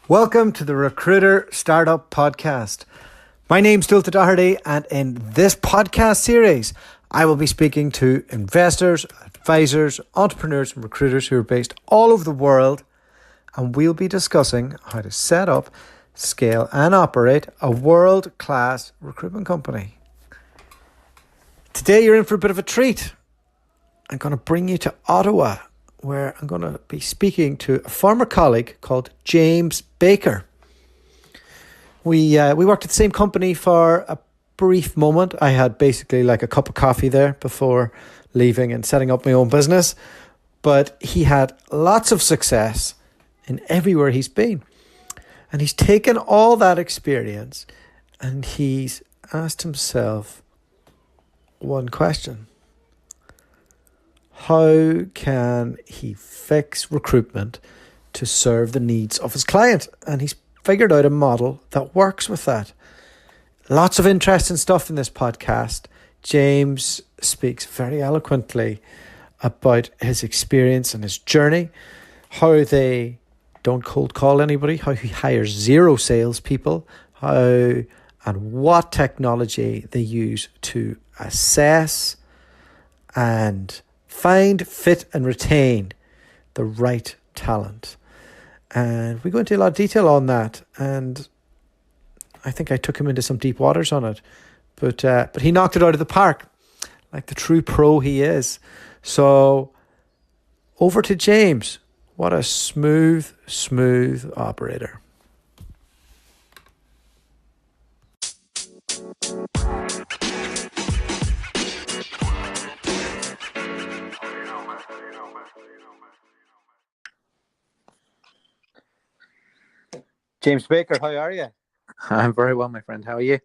Welcome to the Recruiter Startup Podcast. My name's Dualta, and in this podcast series, I will be speaking to investors, advisors, entrepreneurs, and recruiters who are based all over the world, and we'll be discussing how to set up, scale, and operate a world-class recruitment company. Today, you're in for a bit of a treat. I'm going to bring you to Ottawa, where I'm going to be speaking to a former colleague called James Baker. We worked at the same company for a brief moment. I had basically like a cup of coffee there before leaving and setting up my own business. But he had lots of success in everywhere he's been. And he's taken all that experience and he's asked himself one question. How can he fix recruitment to serve the needs of his client? And he's figured out a model that works with that. Lots of interesting stuff in this podcast. James speaks very eloquently about his experience and his journey, how they don't cold call anybody, how he hires zero salespeople, how and what technology they use to assess and find, fit, and retain the right talent. And we go into a lot of detail on that. And I think I took him into some deep waters on it. But he knocked it out of the park, like the true pro he is. So over to James. What a smooth operator. James Baker, how are you? I'm very well, my friend. How are you?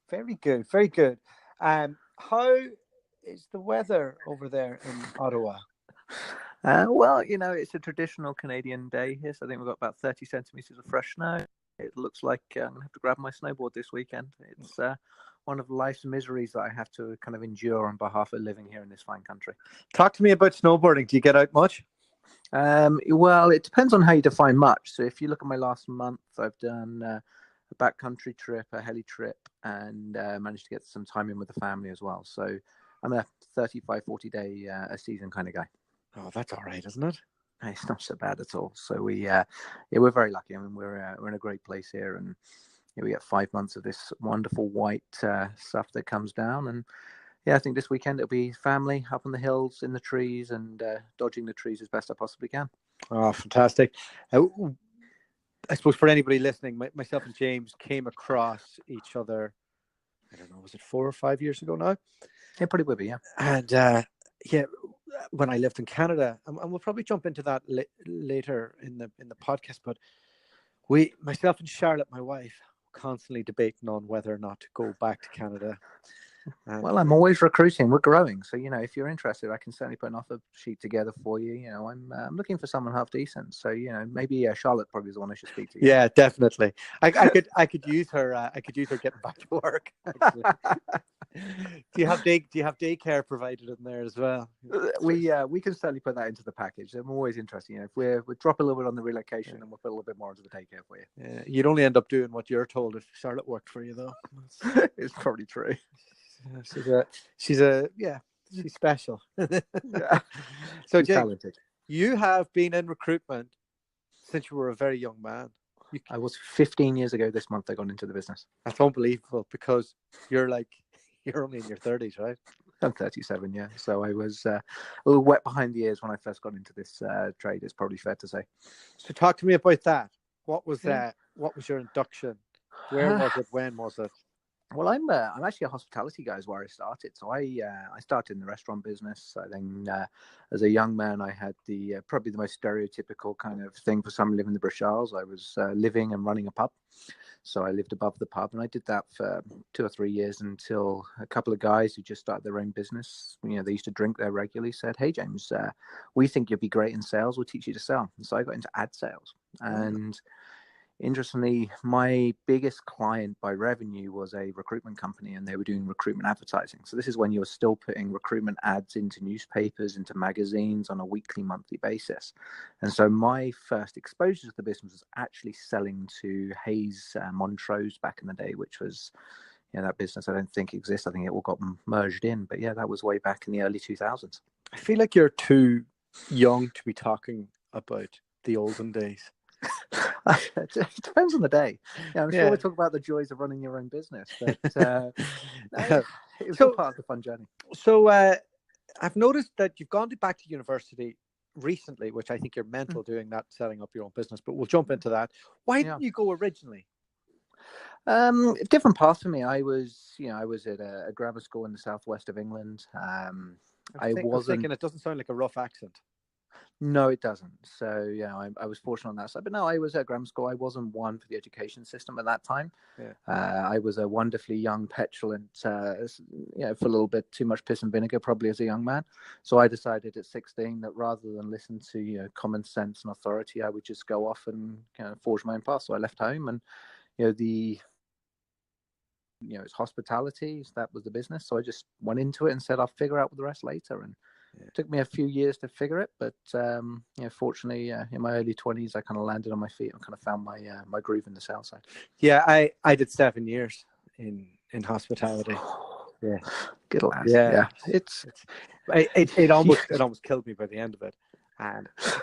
Very good, very good. How is the weather over there in Ottawa? Well, it's a traditional Canadian day here, so I think we've got about 30 centimeters of fresh snow. It looks like I'm going to have to grab my snowboard this weekend. It's one of life's miseries that I have to kind of endure on behalf of living here in this fine country. Talk to me about snowboarding. Do you get out much? Well, it depends on how you define much. So if you look at my last month, I've done a backcountry trip, a heli trip, and managed to get some time in with the family as well. So I'm a 35, 40-day a season kind of guy. Oh, that's all right, isn't it? It's not so bad at all. So we're very lucky. I mean, we're in a great place here, and we get 5 months of this wonderful white stuff that comes down. And yeah, I think this weekend it'll be family up on the hills, in the trees, and dodging the trees as best I possibly can. Oh, fantastic. I suppose for anybody listening, myself and James came across each other, I don't know, was it 4 or 5 years ago now? Yeah, probably will be, yeah. And when I lived in Canada, and we'll probably jump into that later in the podcast, but myself and Charlotte, my wife, constantly debating on whether or not to go back to Canada. Well, I'm always recruiting. We're growing. So, if you're interested, I can certainly put an offer sheet together for you. I'm looking for someone half decent. So, maybe Charlotte probably is the one I should speak to. Yeah, definitely. I could use her. I could use her getting back to work. Do you have daycare provided in there as well? We can certainly put that into the package. I'm always interested. If we drop a little bit on the relocation, and we'll put a little bit more into the daycare for you. Yeah, you'd only end up doing what you're told if Charlotte worked for you, though. It's probably true. She's special. Yeah. So, She's Jake, talented. You have been in recruitment since you were a very young man. I was 15 years ago this month I got into the business. That's unbelievable because you're only in your 30s, right? I'm 37, yeah. So I was a little wet behind the ears when I first got into this trade. It's probably fair to say. So talk to me about that. What was that? What was your induction? Where was it? When was it? Well, I'm actually a hospitality guy is where I started. So I started in the restaurant business. I think as a young man, I had the probably the most stereotypical kind of thing for someone living in the British Isles. I was living and running a pub. So I lived above the pub, and I did that for 2 or 3 years until a couple of guys who just started their own business, they used to drink there regularly, said, "Hey, James, we think you'd be great in sales. We'll teach you to sell." And so I got into ad sales. And interestingly, my biggest client by revenue was a recruitment company, and they were doing recruitment advertising. So this is when you were still putting recruitment ads into newspapers, into magazines on a weekly, monthly basis. And so my first exposure to the business was actually selling to Hayes Montrose back in the day, which was, that business I don't think exists. I think it all got merged in. But yeah, that was way back in the early 2000s. I feel like you're too young to be talking about the olden days. It depends on the day. Yeah, I'm sure we'll talk about the joys of running your own business, but it was all part of the fun journey. So I've noticed that you've gone back to university recently, which I think you're mental doing that, setting up your own business, but we'll jump into that. Why didn't you go originally? Different path for me. I was at a grammar school in the southwest of England. I was thinking it doesn't sound like a rough accent. No, it doesn't. So, I was fortunate on that side. But no, I was at grammar school. I wasn't one for the education system at that time. Yeah. I was a wonderfully young, petulant, for a little bit too much piss and vinegar, probably as a young man. So I decided at 16 that rather than listen to common sense and authority, I would just go off and forge my own path. So I left home, and it's hospitality. So that was the business. So I just went into it and said I'll figure out the rest later. And it took me a few years to figure it, but fortunately, in my early 20s, I kind of landed on my feet and kind of found my groove in the sales side. Yeah, I did 7 years in hospitality. Yeah, good lad. Yeah. It almost killed me by the end of it. And I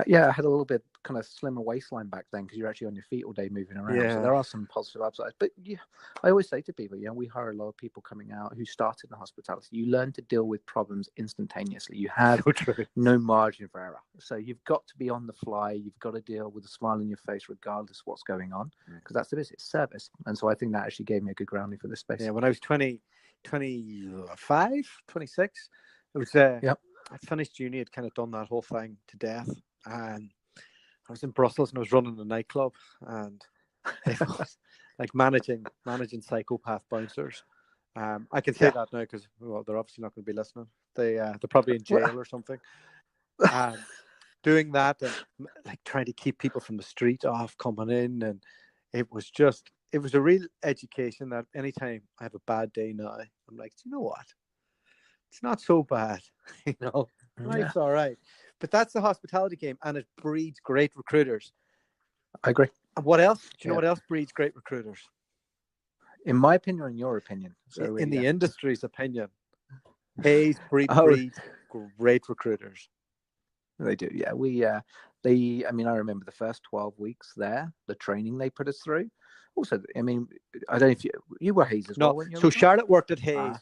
had a little bit kind of slimmer waistline back then because you're actually on your feet all day moving around. Yeah. So there are some positive upsides. But I always say to people, we hire a lot of people coming out who started in hospitality. You learn to deal with problems instantaneously. You have no margin for error. So you've got to be on the fly. You've got to deal with a smile on your face regardless of what's going on, because that's the business, service. And so I think that actually gave me a good grounding for this space. Yeah, when I was 25, 26, it was I finished uni, had kind of done that whole thing to death, and I was in Brussels and I was running a nightclub, and it was like managing psychopath bouncers. I can say that now because they're obviously not going to be listening. They're probably in jail or something. Doing that and like trying to keep people from the street off coming in, and it was a real education that anytime I have a bad day now, I'm like, do you know what? It's not so bad, life's all right. But that's the hospitality game, and it breeds great recruiters. I agree. And what else? Do you know what else breeds great recruiters? In my opinion, or in your opinion? So in the industry's opinion, Hayes breeds great recruiters. They do, yeah. I remember the first 12 weeks there, the training they put us through. Also, I don't know if you were Hayes as well, weren't you? So Charlotte worked at Hayes.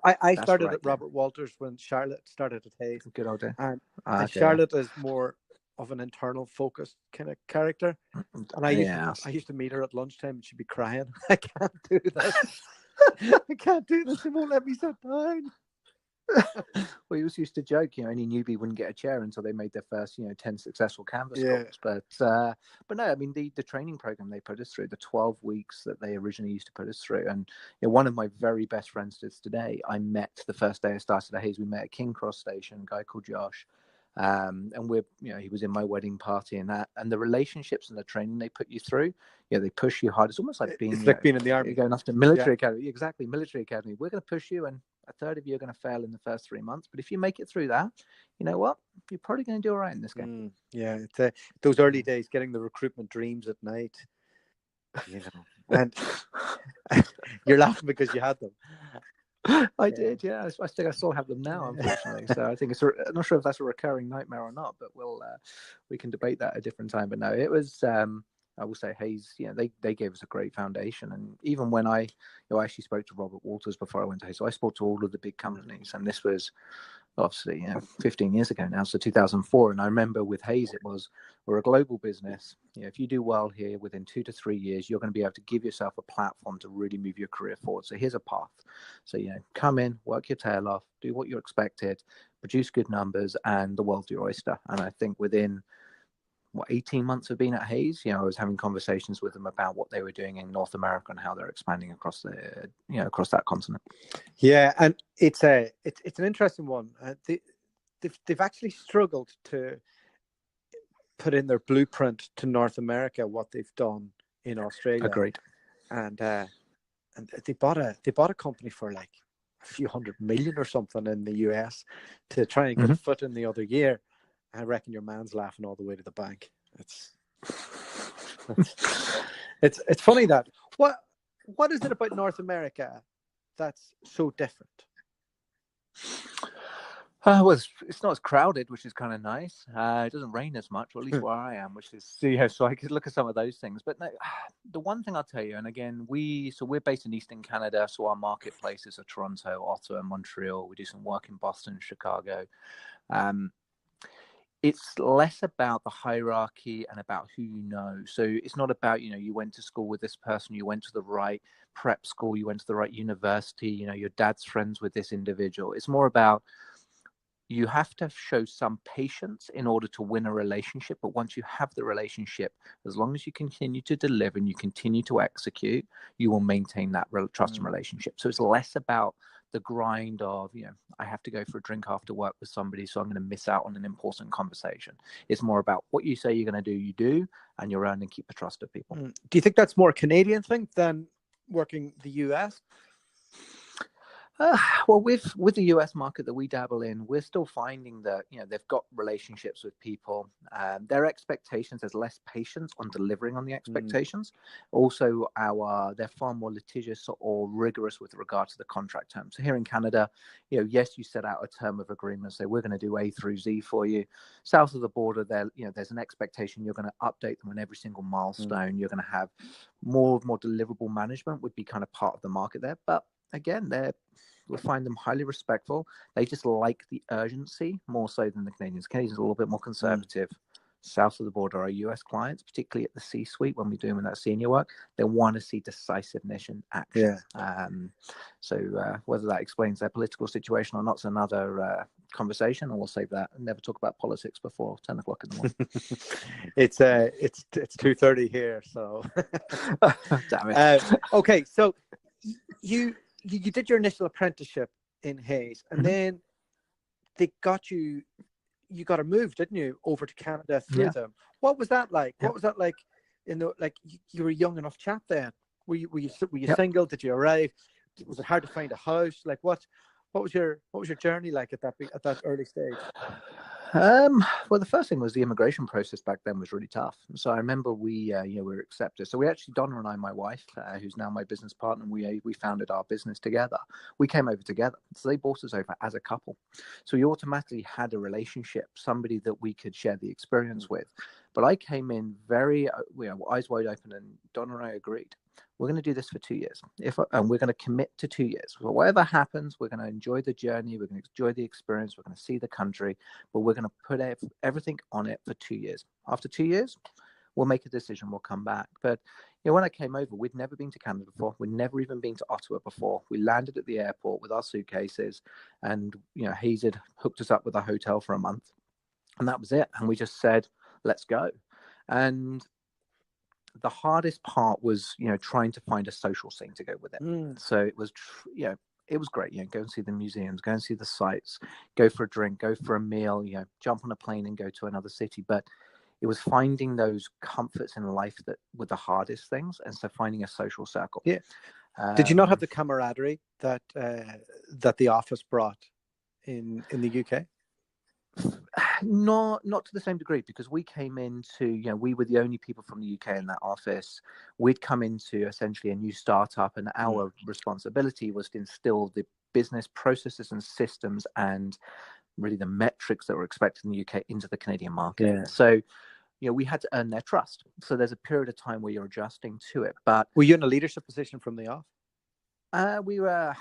I started at Robert Walters when Charlotte started at Hayes. Good old day. And Charlotte is more of an internal focused kind of character. And I used to meet her at lunchtime and she'd be crying. I can't do this. I can't do this. They won't let me sit down. Well, he used to joke, any newbie wouldn't get a chair until they made their first, 10 successful canvas calls. But no, the training program they put us through, the 12 weeks that they originally used to put us through, and one of my very best friends to today, I met the first day I started at Hayes. We met at King Cross Station, a guy called Josh. And he was in my wedding party and that, and the relationships and the training they put you through, they push you hard. It's almost like being in the army, going off to military academy. Exactly, military academy. We're going to push you, and a third of you are going to fail in the first 3 months. But if you make it through that, you know what? You're probably going to do all right in this game. It's those early days, getting the recruitment dreams at night. And you're laughing because you had them. I did, yeah. I think I still have them now, unfortunately. So I think I'm not sure if that's a recurring nightmare or not, but we can debate that at a different time. But no, it was. I will say Hayes. They gave us a great foundation, and even when I actually spoke to Robert Walters before I went to Hayes, so I spoke to all of the big companies, and this was obviously 15 years ago now, so 2004. And I remember with Hayes, we're a global business. If you do well here, within 2 to 3 years, you're going to be able to give yourself a platform to really move your career forward. So here's a path. So come in, work your tail off, do what you're expected, produce good numbers, and the world's your oyster. And I think within 18 months of being at Hayes, I was having conversations with them about what they were doing in North America and how they're expanding across across that continent. Yeah, and it's an interesting one. They've actually struggled to put in their blueprint to North America what they've done in Australia. Agreed. And they bought a company for like a few $100 million or something in the US to try and get a foot in the other year. I reckon your man's laughing all the way to the bank. It's funny that what is it about North America that's so different? Well, it's not as crowded, which is kind of nice. It doesn't rain as much, or at least where I am, which is so I could look at some of those things. But no, the one thing I'll tell you, and again, we're based in Eastern Canada, so our marketplaces are Toronto, Ottawa, Montreal. We do some work in Boston, Chicago. It's less about the hierarchy and about who you know. So it's not about, you went to school with this person, you went to the right prep school, you went to the right university, your dad's friends with this individual. It's more about you have to show some patience in order to win a relationship. But once you have the relationship, as long as you continue to deliver and you continue to execute, you will maintain that trust and relationship. So it's less about the grind of, I have to go for a drink after work with somebody, so I'm going to miss out on an important conversation. It's more about what you say you're going to do, you do, and you earn and keep the trust of people. Do you think that's more a Canadian thing than working the US? Well, with the US market that we dabble in, we're still finding that they've got relationships with people. Their expectations, there's less patience on delivering on the expectations. Also, they're far more litigious or rigorous with regard to the contract terms. So here in Canada, yes, you set out a term of agreement, say we're going to do A through Z for you. South of the border, there's an expectation you're going to update them on every single milestone. You're going to have more deliverable management would be kind of part of the market there, but again, we find them highly respectful. They just like the urgency more so than the Canadians. Canadians are a little bit more conservative. South of the border, our US clients, particularly at the C-suite, when we're doing that senior work, they want to see decisiveness and action. So whether that explains their political situation or not is another conversation, and we'll save that and never talk about politics before 10 o'clock in the morning. It's 2:30 here, so damn it. Okay, so you did your initial apprenticeship in Hayes, and then they got you got to move, didn't you, over to Canada through them? What was that like? What was that like? You were a young enough chap then. Were you single? Did you arrive? Was it hard to find a house? Like what was your journey like at that early stage? Well, the first thing was the immigration process back then was really tough. So I remember we were accepted. So we actually, Donna and I, my wife, who's now my business partner, we founded our business together. We came over together. So they brought us over as a couple. So we automatically had a relationship, somebody that we could share the experience with. But I came in very, eyes wide open, and Donna and I agreed. We're going to do this for 2 years, and we're going to commit to 2 years. So whatever happens, we're going to enjoy the journey. We're going to enjoy the experience. We're going to see the country, but we're going to put everything on it for 2 years. After 2 years, we'll make a decision. We'll come back. But when I came over, we'd never been to Canada before. We'd never even been to Ottawa before. We landed at the airport with our suitcases, and Hayes had hooked us up with a hotel for a month, and that was it. And we just said, let's go. And the hardest part was, trying to find a social scene to go with it. So it was, it was great. Go and see the museums, go and see the sites, go for a drink, go for a meal, jump on a plane and go to another city. But it was finding those comforts in life that were the hardest things. And so finding a social circle. Yeah. Did you not have the camaraderie that the office brought in the UK? Not to the same degree, because we came into, we were the only people from the UK in that office. We'd come into essentially a new startup, and our responsibility was to instill the business processes and systems and really the metrics that were expected in the UK into the Canadian market. Yeah. So, we had to earn their trust. So there's a period of time where you're adjusting to it. But were you in a leadership position from the off? We were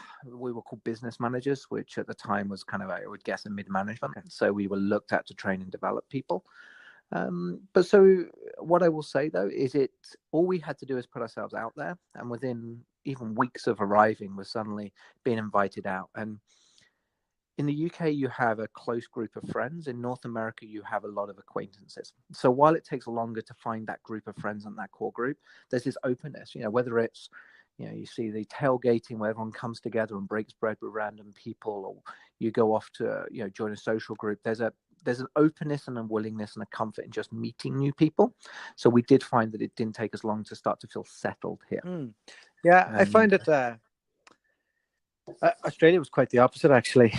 called business managers, which at the time was kind of, I would guess, a mid-management. Okay. So we were looked at to train and develop people. But so what I will say, though, is all we had to do is put ourselves out there. And within even weeks of arriving, we're suddenly being invited out. And in the UK, you have a close group of friends. In North America, you have a lot of acquaintances. So while it takes longer to find that group of friends and that core group, there's this openness, whether it's, you see the tailgating where everyone comes together and breaks bread with random people, or you go off to, join a social group. There's there's an openness and a willingness and a comfort in just meeting new people. So we did find that it didn't take us long to start to feel settled here. Yeah, I find it. Australia was quite the opposite, actually.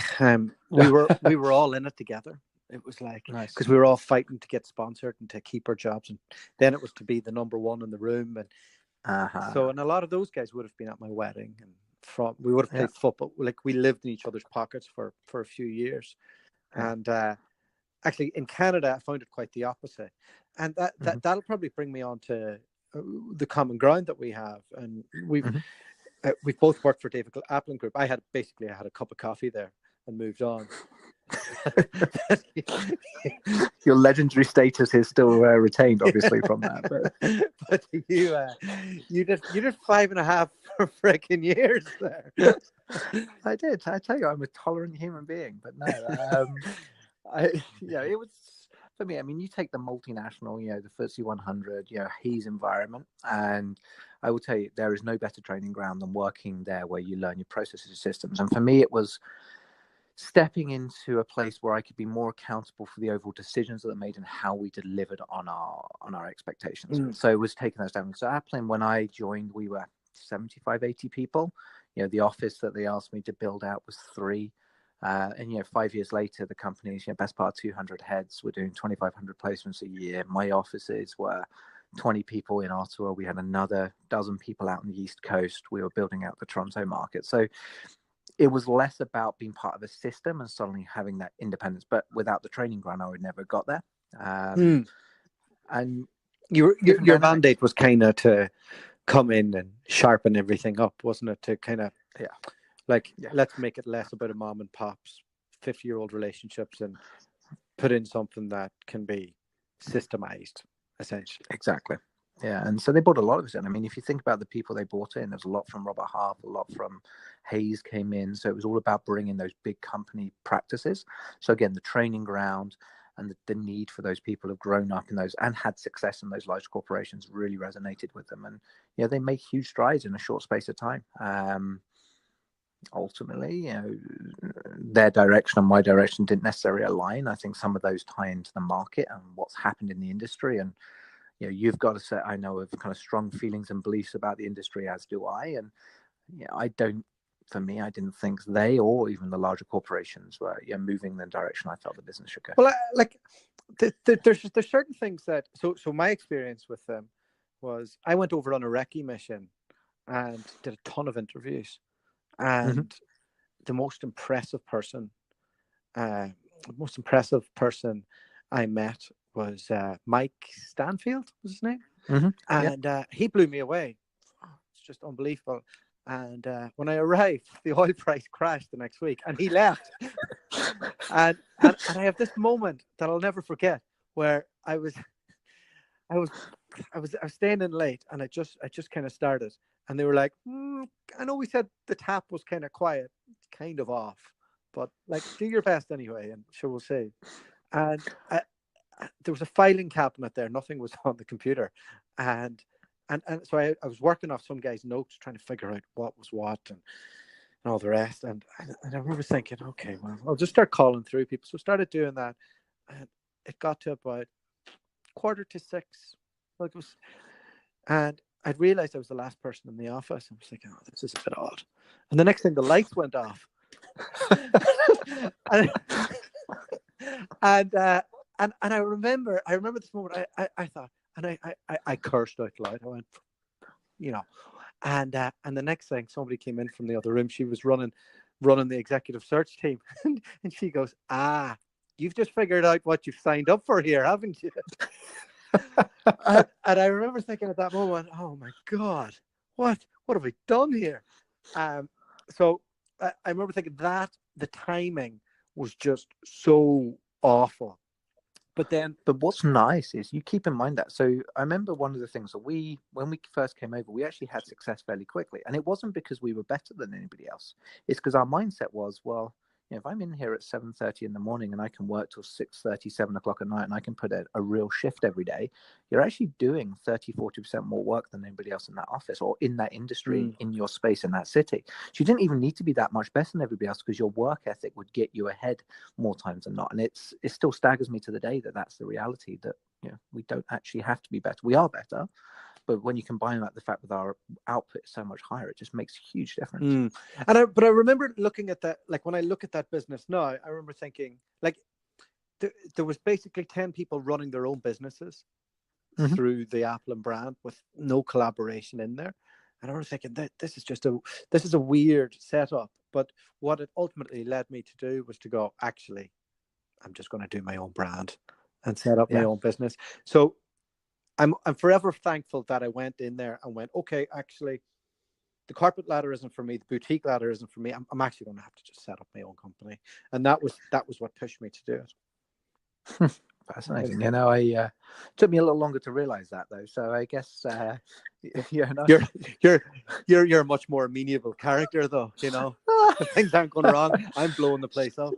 We were all in it together. It was like, because we were all fighting to get sponsored and to keep our jobs, and then it was to be the number one in the room, and so, and a lot of those guys would have been at my wedding, and we would have played football. Like, we lived in each other's pockets for a few years, and actually in Canada I found it quite the opposite, and that'll probably bring me on to the common ground that we have, and we've both worked for David Appling Group. I had a cup of coffee there and moved on. Your legendary status is still retained, obviously, from that. But you did 5.5 freaking years there. I did. I tell you, I'm a tolerant human being. But no, it was for me. I mean, you take the multinational, the FTSE 100, Hayes environment, and I will tell you, there is no better training ground than working there, where you learn your processes and systems. And for me, it was stepping into a place where I could be more accountable for the overall decisions that are made and how we delivered on our expectations. So it was taking those down. So Appling, when I joined, we were 75, 80 people. The office that they asked me to build out was 3. And 5 years later, the company's best part of 200 heads. We're doing 2,500 placements a year. My offices were 20 people in Ottawa. We had another dozen people out on the East Coast. We were building out the Toronto market. So it was less about being part of a system and suddenly having that independence. But without the training ground, I would never have got there. And your mandate was kind of to come in and sharpen everything up, wasn't it? To kind of let's make it less about a mom and pop's 50-year-old relationships and put in something that can be systemized, essentially. Exactly. Yeah, and so they brought a lot of it in. I mean, if you think about the people they brought in, there's a lot from Robert Half, a lot from Hayes came in. So it was all about bringing those big company practices. So again, the training ground and the need for those people who have grown up in those and had success in those large corporations really resonated with them. And they made huge strides in a short space of time. Ultimately, their direction and my direction didn't necessarily align. I think some of those tie into the market and what's happened in the industry. And you've got to say, I know of kind of strong feelings and beliefs about the industry, as do I. And I didn't think they or even the larger corporations were moving in the direction I felt the business should go. Well, there's certain things that so my experience with them was I went over on a recce mission and did a ton of interviews, and the most impressive person I met was Mike Stanfield, was his name, and he blew me away. It's just unbelievable. And when I arrived, the oil price crashed the next week, and he left. and I have this moment that I'll never forget, where I was staying in late, and I just kind of started, and they were like, I know we said the tap was kind of quiet, it's kind of off, but do your best anyway, and sure, we'll see. And there was a filing cabinet there. Nothing was on the computer. And so I was working off some guy's notes, trying to figure out what was what and all the rest. And I remember thinking, okay, well, I'll just start calling through people. So I started doing that. And it got to about 5:45. And I'd realized I was the last person in the office. I was thinking, this is a bit odd. And the next thing, the lights went off. And I remember this moment. I thought, and I cursed out loud. I went, and the next thing, somebody came in from the other room. She was running the executive search team, and she goes, you've just figured out what you've signed up for here, haven't you? and I remember thinking at that moment, oh my God, what have we done here? So I remember thinking that the timing was just so awful. But what's nice is you keep in mind that. So I remember one of the things that when we first came over, we actually had success fairly quickly. And it wasn't because we were better than anybody else. It's because our mindset was, well, if I'm in here at 7:30 in the morning and I can work till 6:30, 7 o'clock at night, and I can put a real shift every day, you're actually doing 30-40% more work than anybody else in that office or in that industry, in your space, in that city. So you didn't even need to be that much better than everybody else, because your work ethic would get you ahead more times than not. And it still staggers me to the day that that's the reality, that we don't actually have to be better. We are better. But when you combine that, the fact that our output is so much higher, it just makes a huge difference. But I remember looking at that, like when I look at that business now, I remember thinking, like, there was basically 10 people running their own businesses through the Applin brand with no collaboration in there. And I was thinking that this is a weird setup. But what it ultimately led me to do was to go, actually, I'm just going to do my own brand and set up my own business. So I'm forever thankful that I went in there and went, okay, actually, the corporate ladder isn't for me. The boutique ladder isn't for me. I'm actually going to have to just set up my own company. And that was what pushed me to do it. Fascinating. I took me a little longer to realize that, though. So I guess you're a much more amenable character, though. Things aren't going wrong, I'm blowing the place up.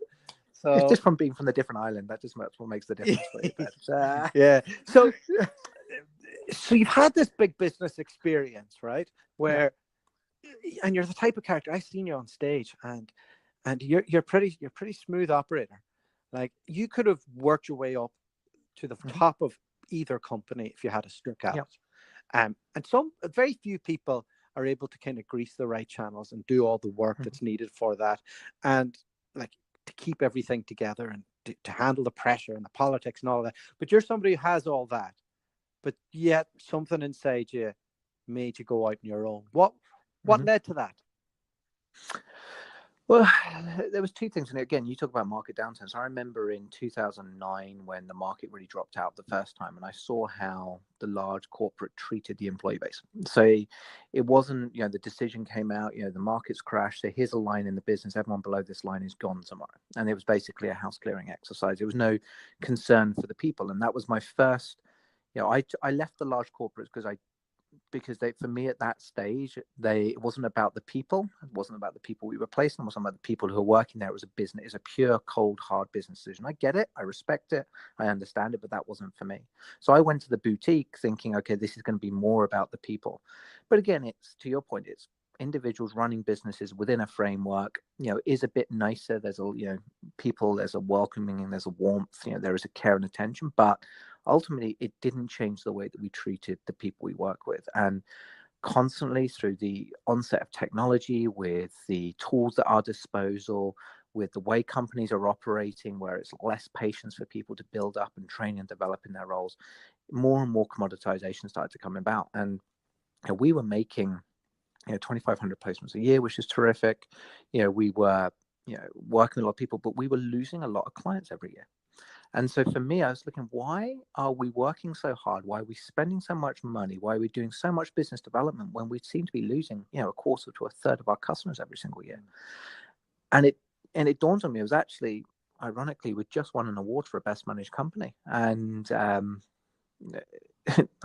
So it's just from being from a different island. That just what makes the difference for you. But, yeah. So you've had this big business experience, right? Where and you're the type of character, I've seen you on stage, and you're pretty smooth operator. Like, you could have worked your way up to the top of either company if you had a stick out. And very few people are able to kind of grease the right channels and do all the work that's needed for that, and like to keep everything together and to handle the pressure and the politics and all that. But you're somebody who has all that, but yet something inside you made you go out on your own. What led to that? Well, there was two things. And again, you talk about market downturns. I remember in 2009 when the market really dropped out the first time, and I saw how the large corporate treated the employee base. So it wasn't, the decision came out, the market's crashed. So here's a line in the business. Everyone below this line is gone tomorrow. And it was basically a house clearing exercise. There was no concern for the people. And that was my first, I left the large corporates because for me at that stage, it wasn't about the people. It wasn't about the people we were placing. It wasn't about the people who were working there. It was a business. It's a pure, cold, hard business decision. I get it. I respect it. I understand it, but that wasn't for me. So I went to the boutique thinking, okay, this is going to be more about the people. But again, it's, to your point, it's individuals running businesses within a framework, is a bit nicer. There's people, there's a welcoming, there's a warmth, there is a care and attention, but ultimately it didn't change the way that we treated the people we work with. And constantly through the onset of technology, with the tools at our disposal, with the way companies are operating, where it's less patience for people to build up and train and develop in their roles, more and more commoditization started to come about. And we were making 2,500 placements a year, which is terrific. We were working with a lot of people, but we were losing a lot of clients every year. And so for me, I was looking, why are we working so hard? Why are we spending so much money? Why are we doing so much business development when we seem to be losing, a quarter to a third of our customers every single year? And it dawned on me, it was actually, ironically, we just won an award for a best managed company. And I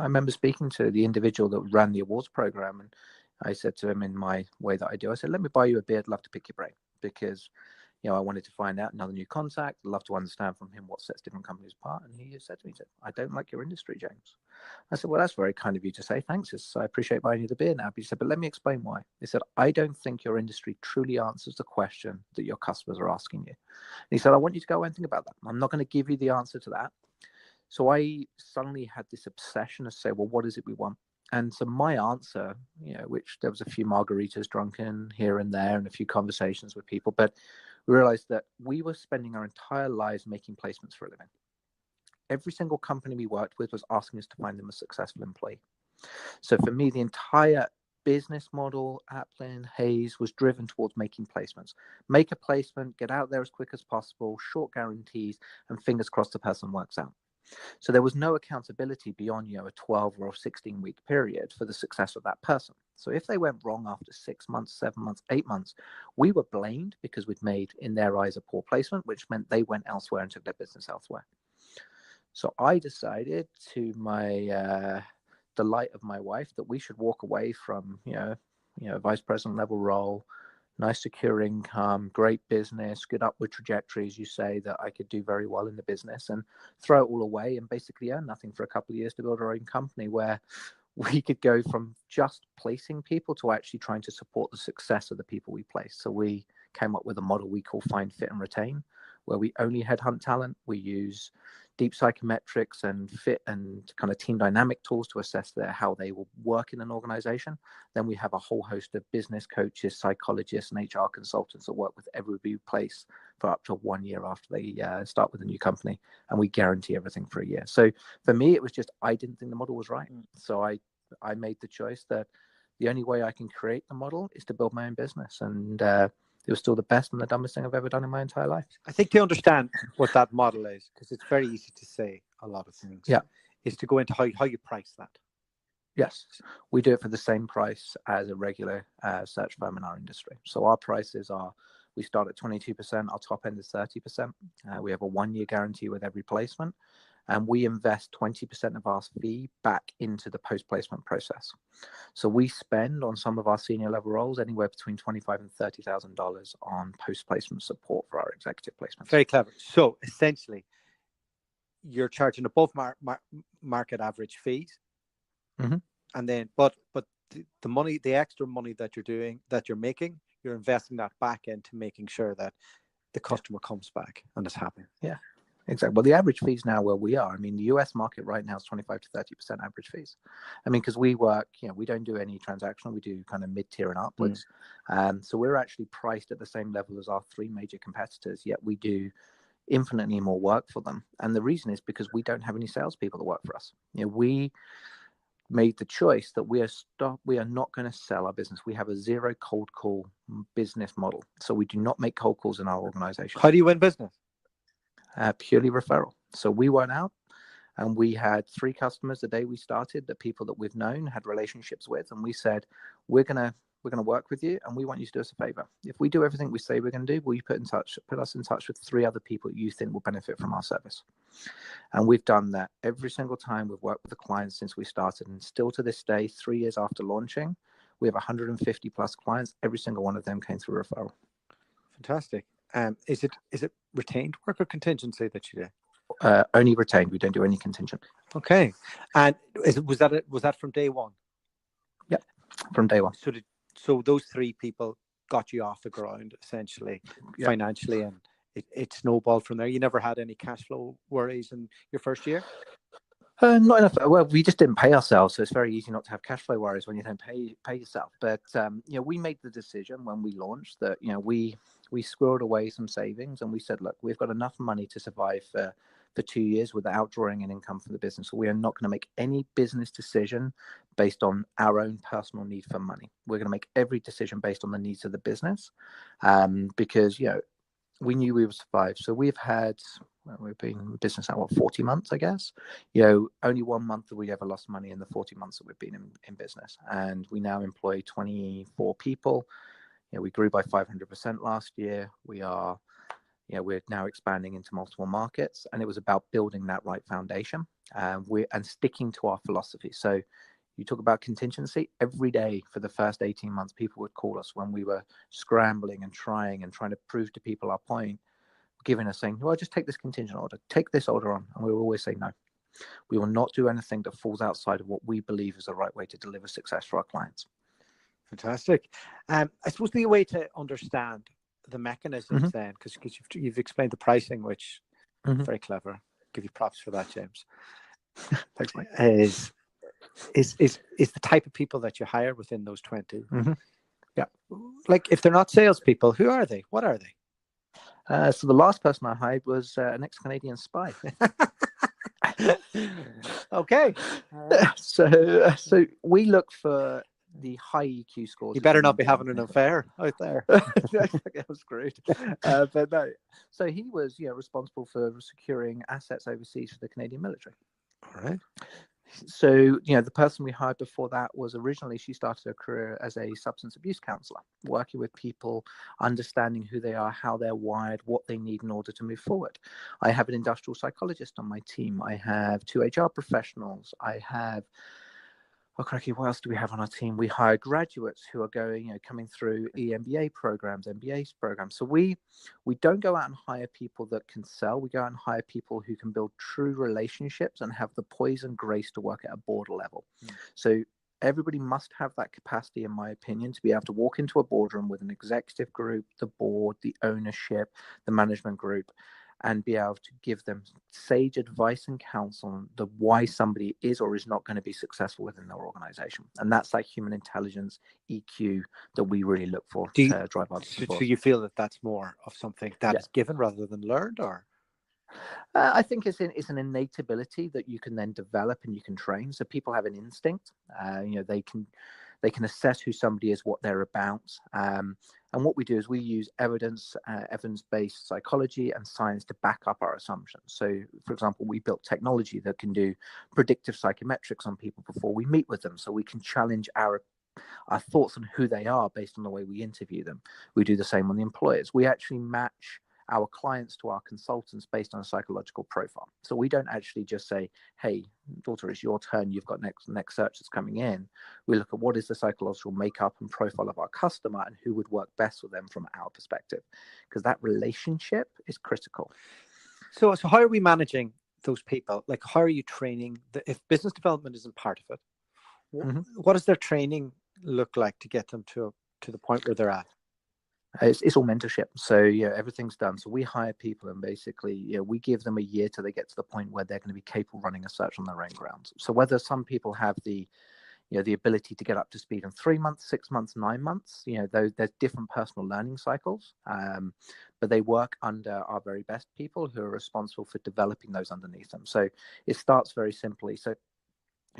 remember speaking to the individual that ran the awards program, and I said to him in my way that I do, I said, let me buy you a beer. I'd love to pick your brain, because I wanted to find out another new contact. I'd love to understand from him what sets different companies apart. And he said to me, I don't like your industry, James. I said, well, that's very kind of you to say. Thanks. I appreciate buying you the beer now. He said, but let me explain why. He said, I don't think your industry truly answers the question that your customers are asking you. And he said, I want you to go away and think about that. I'm not going to give you the answer to that. So I suddenly had this obsession to say, well, what is it we want? And so my answer, which there was a few margaritas drunken here and there and a few conversations with people, but we realized that we were spending our entire lives making placements for a living. Every single company we worked with was asking us to find them a successful employee. So for me, the entire business model, Applin, Hayes, was driven towards making placements. Make a placement, get out there as quick as possible, short guarantees, and fingers crossed the person works out. So there was no accountability beyond, a 12 or 16-week period for the success of that person. So if they went wrong after 6 months, 7 months, 8 months, we were blamed because we'd made, in their eyes, a poor placement, which meant they went elsewhere and took their business elsewhere. So I decided, to my delight of my wife, that we should walk away from, a vice president level role, nice secure income, great business, good upward trajectory, as you say, that I could do very well in the business and throw it all away and basically earn nothing for a couple of years to build our own company where we could go from just placing people to actually trying to support the success of the people we place. So we came up with a model we call Find, Fit, and Retain, where we only headhunt talent. We use deep psychometrics and fit and kind of team dynamic tools to assess how they will work in an organization. Then we have a whole host of business coaches, psychologists, and HR consultants that work with every place for up to 1 year after they start with a new company, and we guarantee everything for a year. So for me, it was just, I didn't think the model was right. So I made the choice that the only way I can create the model is to build my own business. And it was still the best and the dumbest thing I've ever done in my entire life. I think to understand what that model is, because it's very easy to say a lot of things, is to go into how you price that. Yes, we do it for the same price as a regular search firm in our industry. So our prices are, we start at 22%, our top end is 30%. We have a 1 year guarantee with every placement, and we invest 20% of our fee back into the post-placement process. So we spend on some of our senior level roles anywhere between $25,000 and $30,000 on post-placement support for our executive placements. Very clever. So essentially, you're charging above market average fees, and then but the money, the extra money that you're making, you're investing that back into making sure that the customer comes back and is happy. Yeah. Exactly. Well, the average fees now where we are, I mean, the US market right now is 25 to 30% average fees. I mean, because we work, we don't do any transactional, we do kind of mid-tier and upwards. So we're actually priced at the same level as our three major competitors, yet we do infinitely more work for them. And the reason is because we don't have any salespeople that work for us. We made the choice that we are not going to sell our business. We have a zero cold call business model. So we do not make cold calls in our organization. How do you win business? Purely referral. So we went out and we had 3 customers the day we started, that people that we've known, had relationships with, and we said, we're gonna work with you, and we want you to do us a favor. If we do everything we say we're going to do, will you put us in touch with 3 other people you think will benefit from our service? And we've done that every single time we've worked with the clients since we started, and still to this day, 3 years after launching, we have 150 plus clients. Every single one of them came through referral. Fantastic. Is it retained work or contingency that you do? Only retained. We don't do any contingent. Okay. And was that from day one? Yeah, from day one. So those 3 people got you off the ground essentially, financially, and it snowballed from there. You never had any cash flow worries in your first year? Not enough. Well, we just didn't pay ourselves, so it's very easy not to have cash flow worries when you don't pay yourself. But we made the decision when we launched that we squirreled away some savings, and we said, look, we've got enough money to survive for 2 years without drawing an income from the business. So we are not going to make any business decision based on our own personal need for money. We're going to make every decision based on the needs of the business, because we knew we would survive. So we've been in business now, 40 months, I guess. Only 1 month that we ever lost money in the 40 months that we've been in business. And we now employ 24 people. We grew by 500% last year. We're now expanding into multiple markets, and it was about building that right foundation and sticking to our philosophy. So you talk about contingency. Every day for the first 18 months, people would call us when we were scrambling and trying to prove to people our point, giving us saying, well, just take this contingent order, take this order on. And we will always say, no, we will not do anything that falls outside of what we believe is the right way to deliver success for our clients. Fantastic. I suppose the way to understand the mechanisms then, because you've explained the pricing, which is very clever. Give you props for that, James. Thanks, Mike. Is the type of people that you hire within those 20. Yeah. Like, if they're not salespeople, who are they? What are they? So the last person I hired was an ex-Canadian spy. Okay. So we look for the high EQ scores. You better not be having an affair out there. That was great. But no. So he was responsible for securing assets overseas for the Canadian military. All right. So, the person we hired before that was originally, she started her career as a substance abuse counselor, working with people, understanding who they are, how they're wired, what they need in order to move forward. I have an industrial psychologist on my team. I have 2 HR professionals. I have crikey, what else do we have on our team? We hire graduates who are coming through EMBA programs, MBA programs. So we don't go out and hire people that can sell. We go out and hire people who can build true relationships and have the poise and grace to work at a board level. So everybody must have that capacity, in my opinion, to be able to walk into a boardroom with an executive group, the board, the ownership, the management group, and be able to give them sage advice and counsel on the why somebody is or is not going to be successful within their organization. And that's that human intelligence, EQ, that we really look for to drive our business. So you feel that that's more of something that is given rather than learned, or? I think it's an innate ability that you can then develop and you can train. So people have an instinct. They can assess who somebody is, what they're about. And what we do is we use evidence-based psychology and science to back up our assumptions. So, for example, we built technology that can do predictive psychometrics on people before we meet with them, so we can challenge our thoughts on who they are based on the way we interview them. We do the same on the employers. We actually match our clients to our consultants based on a psychological profile. So we don't actually just say, hey, daughter, it's your turn. You've got next search that's coming in. We look at what is the psychological makeup and profile of our customer and who would work best with them from our perspective, because that relationship is critical. So how are we managing those people? Like, how are you training? If business development isn't part of it, what does their training look like to get them to the point where they're at? It's all mentorship. So everything's done. So we hire people and basically we give them a year till they get to the point where they're going to be capable of running a search on their own grounds. So whether some people have the ability to get up to speed in 3 months, 6 months, 9 months, there's different personal learning cycles, but they work under our very best people who are responsible for developing those underneath them. So it starts very simply. So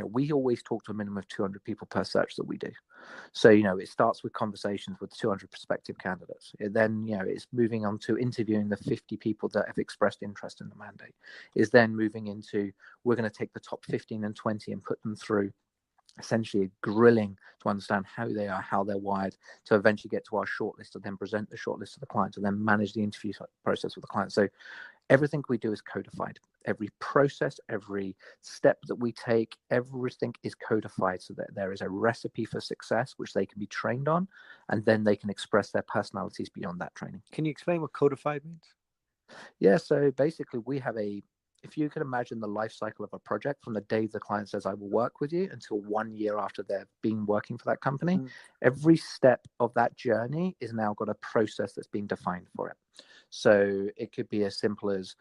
we always talk to a minimum of 200 people per search that we do. So, it starts with conversations with 200 prospective candidates. Then, it's moving on to interviewing the 50 people that have expressed interest in the mandate. Is then moving into, we're going to take the top 15 and 20 and put them through essentially a grilling to understand how they are, how they're wired, to eventually get to our shortlist, to then present the shortlist to the client, and then manage the interview process with the client. So everything we do is codified. Every process, every step that we take, everything is codified so that there is a recipe for success, which they can be trained on, and then they can express their personalities beyond that training. Can you explain what codified means? Yeah, so basically we have if you can imagine the life cycle of a project from the day the client says, I will work with you, until 1 year after they've been working for that company, every step of that journey is now got a process that's being defined for it. So it could be as simple as,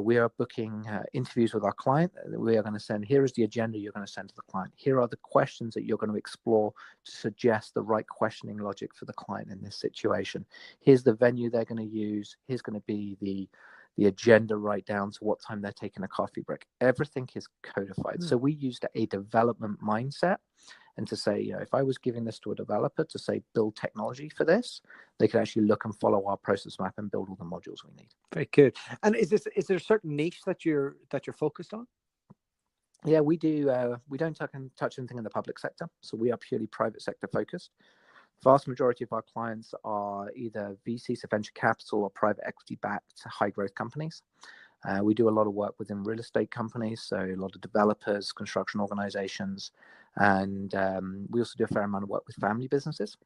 we are booking interviews with our client. We are going to send, here is the agenda you're going to send to the client. Here are the questions that you're going to explore to suggest the right questioning logic for the client in this situation. Here's the venue they're going to use. Here's going to be the agenda right down to what time they're taking a coffee break. Everything is codified. So we used a development mindset, and to say, if I was giving this to a developer to say, build technology for this, they could actually look and follow our process map and build all the modules we need. Very good. And is there a certain niche that you're focused on? Yeah, we do. We don't touch anything in the public sector. So we are purely private sector focused. Vast majority of our clients are either VC, so venture capital, or private equity backed high growth companies. We do a lot of work within real estate companies, so a lot of developers, construction organizations, and we also do a fair amount of work with family businesses,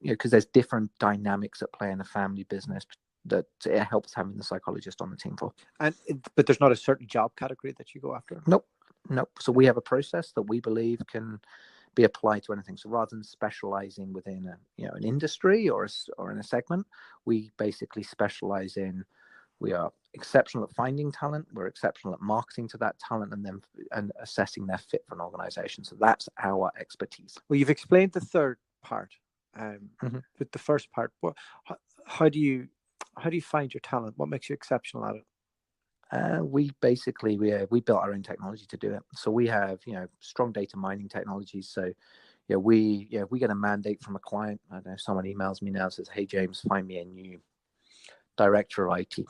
because there's different dynamics at play in a family business that it helps having the psychologist on the team for. But there's not a certain job category that you go after? Nope. So we have a process that we believe can be applied to anything. So rather than specializing within an industry or in a segment, we basically specialize in, we are exceptional at finding talent, we're exceptional at marketing to that talent, and assessing their fit for an organization. So that's our expertise. Well, you've explained the third part, but the first part, how do you find your talent? What makes you exceptional at it? We basically we built our own technology to do it. So we have strong data mining technologies. So we get a mandate from a client. I don't know, someone emails me now, says, "Hey James, find me a new director of IT."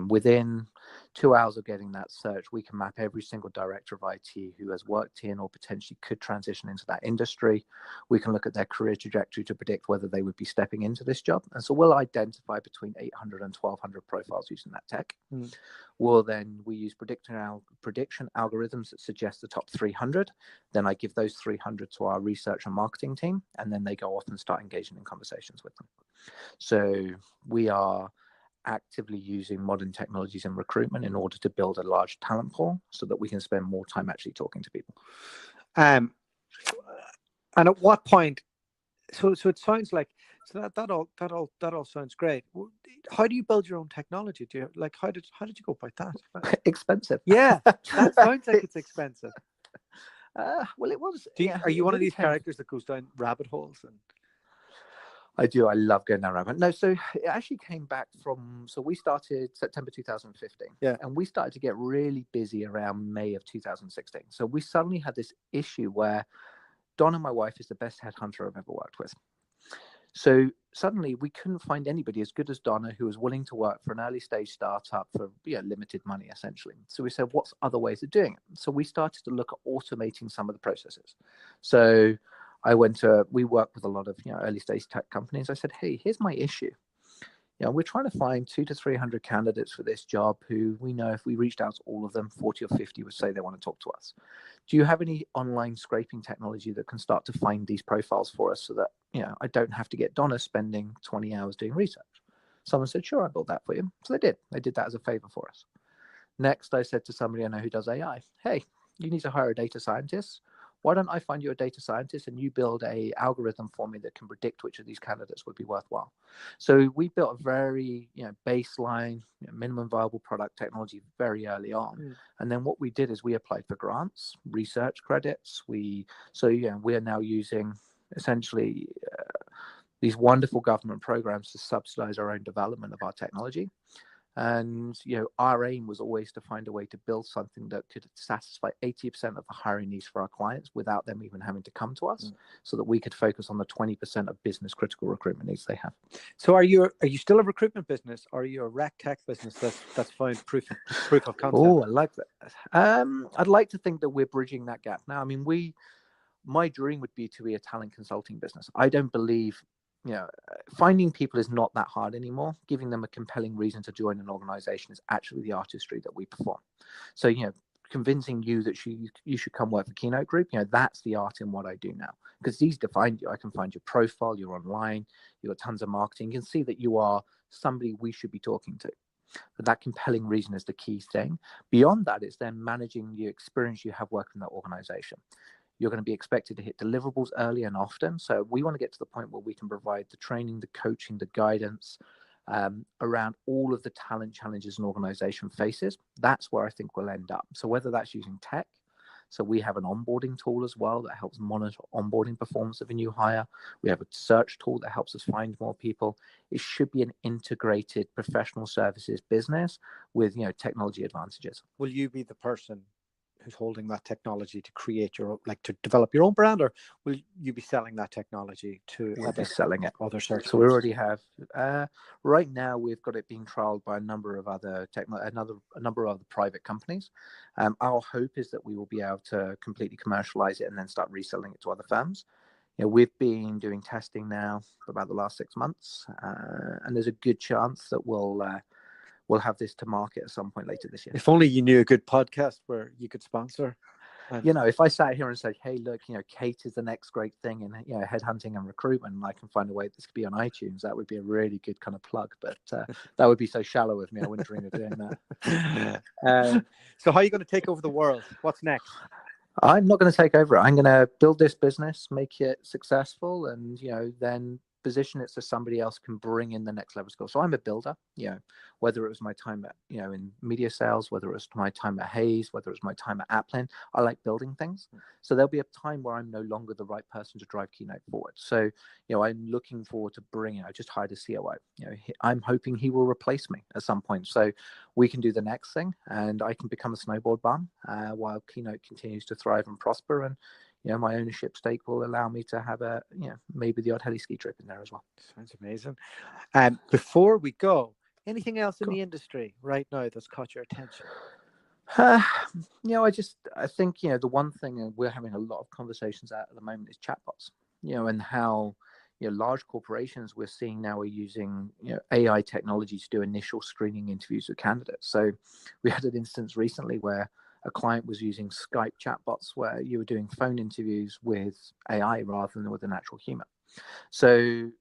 Within 2 hours of getting that search, we can map every single director of IT who has worked in or potentially could transition into that industry. We can look at their career trajectory to predict whether they would be stepping into this job. And so we'll identify between 800 and 1,200 profiles using that tech. We use prediction algorithms that suggest the top 300. Then I give those 300 to our research and marketing team, and then they go off and start engaging in conversations with them. So we are actively using modern technologies in recruitment in order to build a large talent pool so that we can spend more time actually talking to people. And at what point? So it sounds like that all sounds great. How do you build your own technology? Do you how did you go about that? Expensive. Yeah, that sounds like it's expensive. Well, it was. Are you one of these characters that goes down rabbit holes? And I do. I love going down rabbit. No, so it actually came back from. So we started September 2015. Yeah. And we started to get really busy around May of 2016. So we suddenly had this issue where Donna, my wife, is the best headhunter I've ever worked with. So suddenly we couldn't find anybody as good as Donna who was willing to work for an early stage startup for limited money, essentially. So we said, what's other ways of doing it? So we started to look at automating some of the processes. So we work with a lot of early stage tech companies. I said, hey, here's my issue. We're trying to find 200 to 300 candidates for this job who we know if we reached out to all of them, 40 or 50 would say they want to talk to us. Do you have any online scraping technology that can start to find these profiles for us so that, I don't have to get Donna spending 20 hours doing research? Someone said, sure, I'll build that for you. So they did. They did that as a favor for us. Next, I said to somebody I know who does AI, hey, you need to hire a data scientist. Why don't I find you a data scientist and you build a algorithm for me that can predict which of these candidates would be worthwhile? So we built a very baseline minimum viable product technology very early on. And then what we did is we applied for grants, research credits. We are now using essentially these wonderful government programs to subsidize our own development of our technology. And our aim was always to find a way to build something that could satisfy 80% of the hiring needs for our clients without them even having to come to us, so that we could focus on the 20% of business critical recruitment needs they have. So are you still a recruitment business, or are you a rec tech business that's found proof of concept? Oh, I like that. I'd like to think that we're bridging that gap now. I mean, my dream would be to be a talent consulting business. I don't believe finding people is not that hard anymore. Giving them a compelling reason to join an organization is actually the artistry that we perform. So, convincing you that you should come work for Keynote Group, that's the art in what I do now. Because these define you. I can find your profile, you're online, you've got tons of marketing. You can see that you are somebody we should be talking to. But that compelling reason is the key thing. Beyond that, it's then managing the experience you have working in that organization. You're going to be expected to hit deliverables early and often. So we want to get to the point where we can provide the training, the coaching, the guidance around all of the talent challenges an organization faces. That's where I think we'll end up. So whether that's using tech, so we have an onboarding tool as well that helps monitor onboarding performance of a new hire. We have a search tool that helps us find more people. It should be an integrated professional services business with technology advantages. Will you be the person who's holding that technology to create to develop your own brand, or will you be selling that technology to selling it? Other search so we already have right now we've got it being trialed by a number of other private companies. Our hope is that we will be able to completely commercialize it and then start reselling it to other firms. We've been doing testing now for about the last 6 months, and there's a good chance that we'll have this to market at some point later this year. If only you knew a good podcast where you could sponsor. If I sat here and said, hey, look, Kate is the next great thing in headhunting and recruitment, and I can find a way this could be on iTunes, that would be a really good kind of plug. But that would be so shallow of me. I wouldn't dream of doing that. So how are you going to take over the world? What's next? I'm not going to take over it. I'm going to build this business, make it successful, and then position it so somebody else can bring in the next level skill. So I'm a builder, whether it was my time at, in media sales, whether it was my time at Hayes, whether it was my time at Applin, I like building things. So there'll be a time where I'm no longer the right person to drive Keynote forward. So, I'm looking forward to bringing, I just hired a COO, I'm hoping he will replace me at some point. So we can do the next thing and I can become a snowboard bum while Keynote continues to thrive and prosper. And my ownership stake will allow me to have maybe the odd heli ski trip in there as well. Sounds amazing. Before we go, Anything else in Cool. the industry right now that's caught your attention? Uh, I think, the one thing we're having a lot of conversations at the moment is chatbots, and how, large corporations we're seeing now are using, AI technology to do initial screening interviews with candidates. So we had an instance recently where a client was using Skype chatbots where you were doing phone interviews with AI rather than with an actual human. So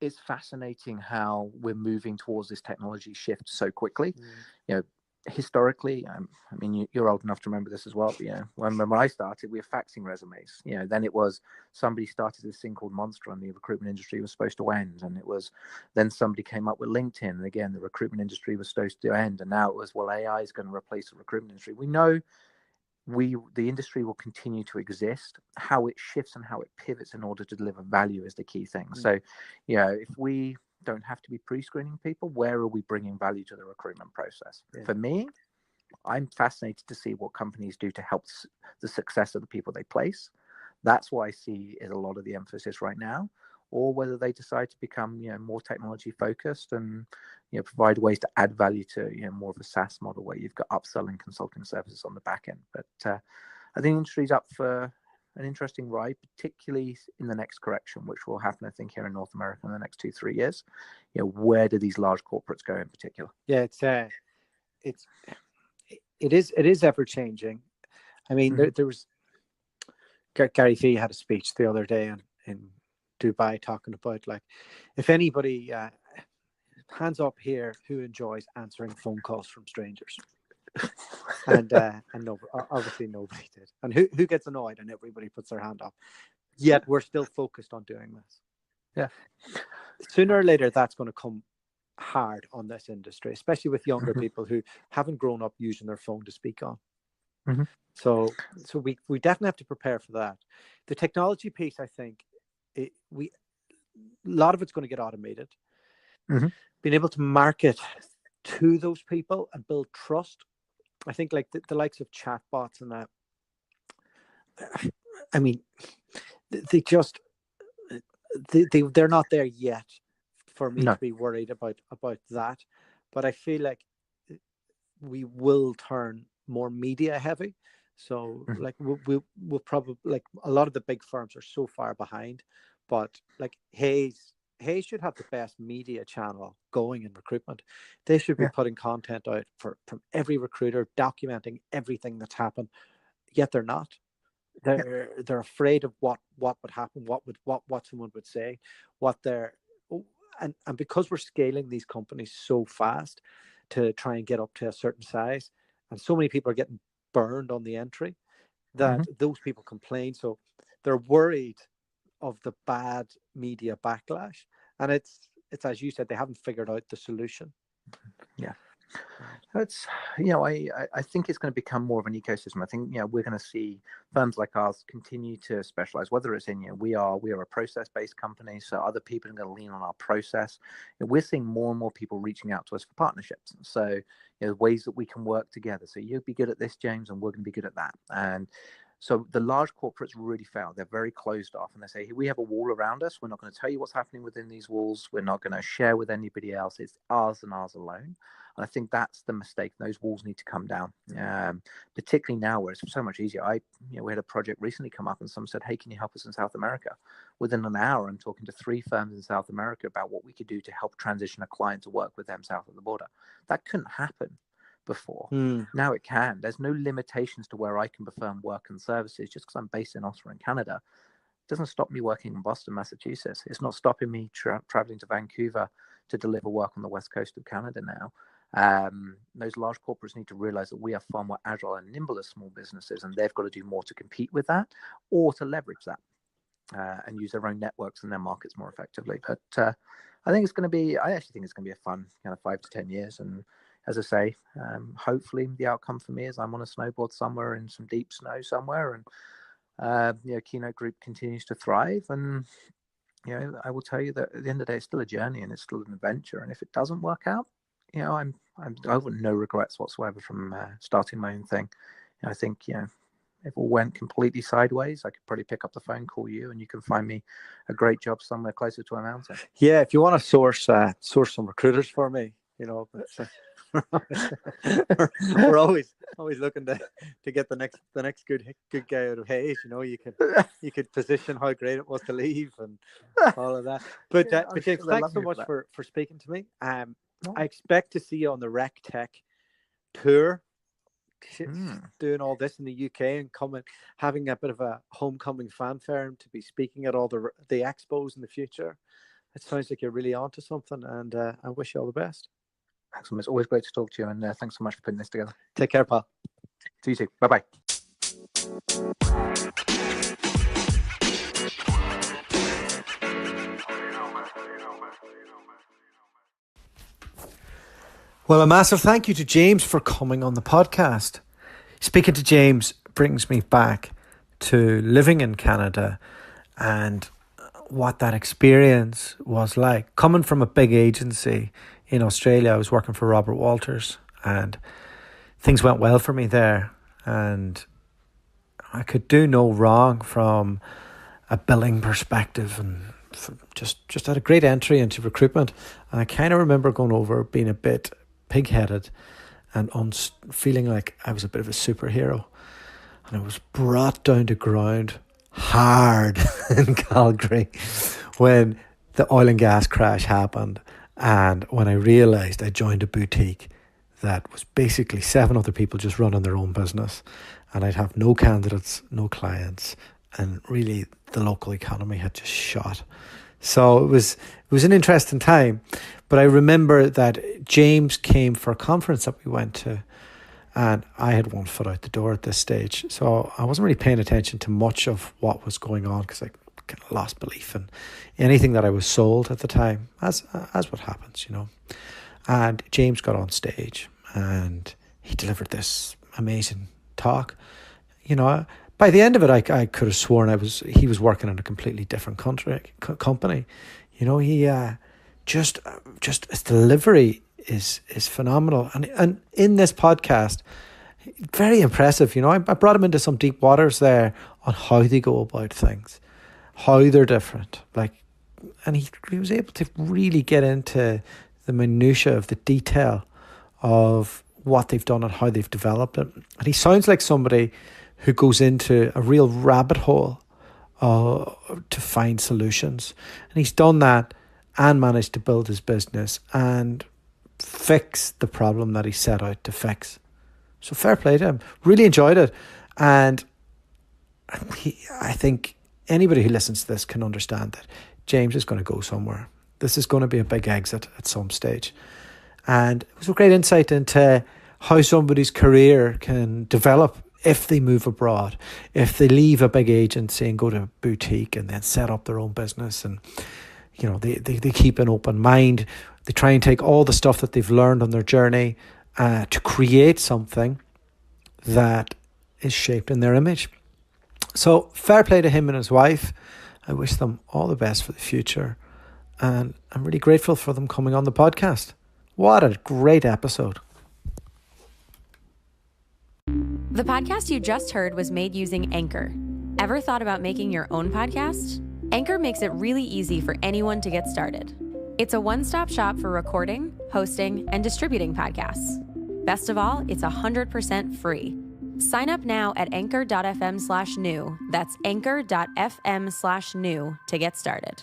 it's fascinating how we're moving towards this technology shift so quickly. Historically, I mean, you're old enough to remember this as well, but when I started, we were faxing resumes. Then it was somebody started this thing called Monster, and the recruitment industry was supposed to end. And it was then somebody came up with LinkedIn, and again, the recruitment industry was supposed to end. And now it was, well, AI is going to replace the recruitment industry. We know the industry will continue to exist. How it shifts and how it pivots in order to deliver value is the key thing. So, if we don't have to be pre-screening people, where are we bringing value to the recruitment process? For me, I'm fascinated to see what companies do to help the success of the people they place. That's what I see is a lot of the emphasis right now, or whether they decide to become, more technology focused and, provide ways to add value to, more of a SaaS model where you've got upselling consulting services on the back end. But I think the industry's up for an interesting ride, particularly in the next correction, which will happen, I think, here in North America in the next 2-3 years. Where do these large corporates go in particular? Yeah, it is ever changing. I mean, there was Gary Vee had a speech the other day in Dubai talking about, like, if anybody hands up here who enjoys answering phone calls from strangers. and no, obviously nobody did. And who gets annoyed, and everybody puts their hand up. Yet we're still focused on doing this. Yeah. Sooner or later, that's going to come hard on this industry, especially with younger people who haven't grown up using their phone to speak on. So we definitely have to prepare for that. The technology piece, I think, a lot of it's going to get automated. Being able to market to those people and build trust. I think, like the likes of chatbots and that. I mean, they're not there yet for me to be worried about that. But I feel like we will turn more media heavy. So like we'll probably, like, a lot of the big firms are so far behind, but like Hayes should have the best media channel going in recruitment. They should be putting content out from every recruiter, documenting everything that's happened. Yet they're not. They're afraid of what would happen, what someone would say, and because we're scaling these companies so fast to try and get up to a certain size, and so many people are getting burned on the entry, that those people complain. So they're worried of the bad media backlash, and it's as you said, they haven't figured out the solution. It's, I think it's going to become more of an ecosystem. I think, we're going to see firms like ours continue to specialize, whether it's in, we are a process-based company, so other people are going to lean on our process. We're seeing more and more people reaching out to us for partnerships. So, ways that we can work together. So you'll be good at this, James, and we're going to be good at that. And so the large corporates really fail. They're very closed off, and they say, we have a wall around us. We're not going to tell you what's happening within these walls. We're not going to share with anybody else. It's ours and ours alone. And I think that's the mistake. Those walls need to come down, particularly now where it's so much easier. We had a project recently come up, and someone said, hey, can you help us in South America? Within an hour, I'm talking to 3 firms in South America about what we could do to help transition a client to work with them south of the border. That couldn't happen before. Now it can. There's no limitations to where I can perform work and services just because I'm based in Ottawa in Canada. It doesn't stop me working in Boston, Massachusetts. It's not stopping me traveling to Vancouver to deliver work on the west coast of Canada now. Those large corporates need to realize that we are far more agile and nimble as small businesses, and they've got to do more to compete with that or to leverage that and use their own networks and their markets more effectively. But I actually think it's going to be a fun kind of 5 to 10 years. And as I say, hopefully the outcome for me is I'm on a snowboard somewhere in some deep snow somewhere, and Keynote Group continues to thrive. And I will tell you that at the end of the day, it's still a journey and it's still an adventure. And if it doesn't work out, I have no regrets whatsoever from starting my own thing. I think if it all went completely sideways, I could probably pick up the phone, call you, and you can find me a great job somewhere closer to a mountain. Yeah, if you want to source some recruiters for me, you know. But, we're always looking to get the next good guy out of Hayes. You know, you could position how great it was to leave and all of that. But James, thanks so much for speaking to me. I expect to see you on the Rec Tech tour, doing all this in the UK and having a bit of a homecoming fanfare and to be speaking at all the expos in the future. It sounds like you're really onto something, and I wish you all the best. Excellent. It's always great to talk to you, and thanks so much for putting this together. Take care, pal. See you soon. Bye-bye. Well, a massive thank you to James for coming on the podcast. Speaking to James brings me back to living in Canada and what that experience was like. Coming from a big agency in Australia, I was working for Robert Walters, and things went well for me there, and I could do no wrong from a billing perspective, and just had a great entry into recruitment. And I kind of remember going over being a bit pig-headed and feeling like I was a bit of a superhero, and I was brought down to ground hard in Calgary when the oil and gas crash happened, and when I realised I joined a boutique that was basically 7 other people just running their own business, and I'd have no candidates, no clients, and really the local economy had just shot. So it was an interesting time. But I remember that James came for a conference that we went to, and I had one foot out the door at this stage. So I wasn't really paying attention to much of what was going on because I kind of lost belief in anything that I was sold at the time, as what happens, you know. And James got on stage and he delivered this amazing talk. You know, by the end of it, I could have sworn he was working in a completely different company. You know, he just his delivery is phenomenal. And in this podcast, very impressive. You know, I brought him into some deep waters there on how they go about things, how they're different. And he was able to really get into the minutiae of the detail of what they've done and how they've developed it. And he sounds like somebody who goes into a real rabbit hole to find solutions. And he's done that and managed to build his business and fix the problem that he set out to fix. So fair play to him. Really enjoyed it. And I think anybody who listens to this can understand that James is going to go somewhere. This is going to be a big exit at some stage. And it was a great insight into how somebody's career can develop if they move abroad, if they leave a big agency and go to a boutique and then set up their own business. And, you know, they keep an open mind. They try and take all the stuff that they've learned on their journey to create something that is shaped in their image. So fair play to him and his wife. I wish them all the best for the future. And I'm really grateful for them coming on the podcast. What a great episode. The podcast you just heard was made using Anchor. Ever thought about making your own podcast? Anchor makes it really easy for anyone to get started. It's a one-stop shop for recording, hosting, and distributing podcasts. Best of all, it's 100% free. Sign up now at anchor.fm/new. That's anchor.fm/new to get started.